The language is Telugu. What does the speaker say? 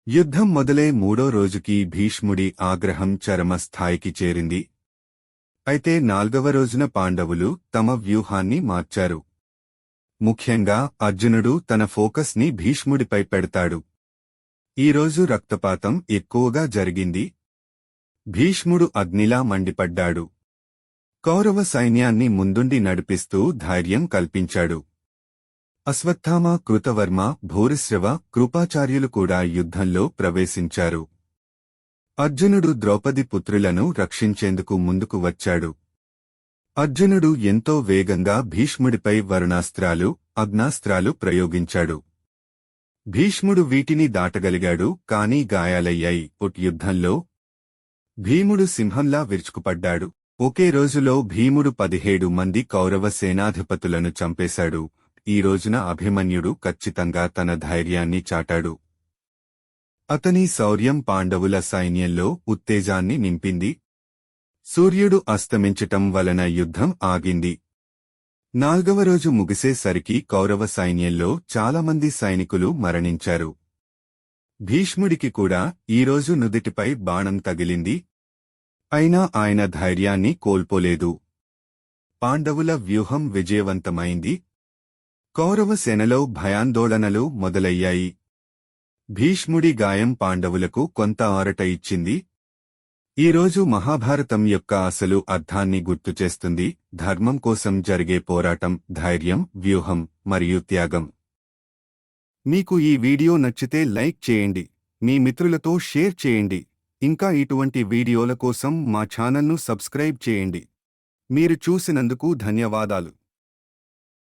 యుద్ధం మొదలై మూడో రోజుకి భీష్ముడి ఆగ్రహం చరమ స్థాయికి చేరింది. అయితే 4వ రోజున పాండవులు తమ వ్యూహాన్ని మార్చారు. ముఖ్యంగా అర్జునుడు తన ఫోకస్ని భీష్ముడిపై పెడతాడు. ఈరోజు రక్తపాతం ఎక్కువగా జరిగింది. భీష్ముడు అగ్నిలా మండిపడ్డాడు. కౌరవ సైన్యాన్ని ముందుండి నడిపిస్తూ ధైర్యం కల్పించాడు. అశ్వత్థామ, కృతవర్మ, భూరిశ్రవ, కృపాచార్యులు కూడా యుద్ధంలో ప్రవేశించారు. అర్జునుడు ద్రౌపది పుత్రులను రక్షించేందుకు ముందుకు వచ్చాడు. అర్జునుడు ఎంతో వేగంగా భీష్ముడిపై వరుణాస్త్రాలు, అగ్నాస్త్రాలు ప్రయోగించాడు. భీష్ముడు వీటిని దాటగలిగాడు, కానీ గాయాలయ్యాయి. యుద్ధంలో భీముడు సింహంలా విరుచుకుపడ్డాడు. ఒకే రోజులో భీముడు 17 మంది కౌరవ సేనాధిపతులను చంపేశాడు. ఈ రోజున అభిమన్యుడు ఖచ్చితంగా తన ధైర్యాన్ని చాటాడు. అతని శౌర్యం పాండవుల సైన్యంలో ఉత్తేజాన్ని నింపింది. సూర్యుడు అస్తమించటం వలన యుద్ధం ఆగింది. 4వ రోజు ముగిసేసరికి కౌరవ సైన్యంలో చాలామంది సైనికులు మరణించారు. భీష్ముడికి కూడా ఈరోజు నుదిటిపై బాణం తగిలింది. అయినా ఆయన ధైర్యాన్ని కోల్పోలేదు. పాండవుల వ్యూహం విజయవంతమైంది. కౌరవ సేనలో భయాందోళనలు మొదలయ్యాయి. భీష్ముడి గాయం పాండవులకు కొంత ఆరట ఇచ్చింది. ఈరోజు మహాభారతం యొక్క అసలు అర్థాన్ని గుర్తుచేస్తుంది. ధర్మం కోసం జరిగే పోరాటం, ధైర్యం, వ్యూహం మరియు త్యాగం. మీకు ఈ వీడియో నచ్చితే లైక్ చేయండి, మీ మిత్రులతో షేర్ చేయండి. ఇంకా ఇటువంటి వీడియోల కోసం మా ఛానల్ను సబ్స్క్రైబ్ చేయండి. మీరు చూసినందుకు ధన్యవాదాలు.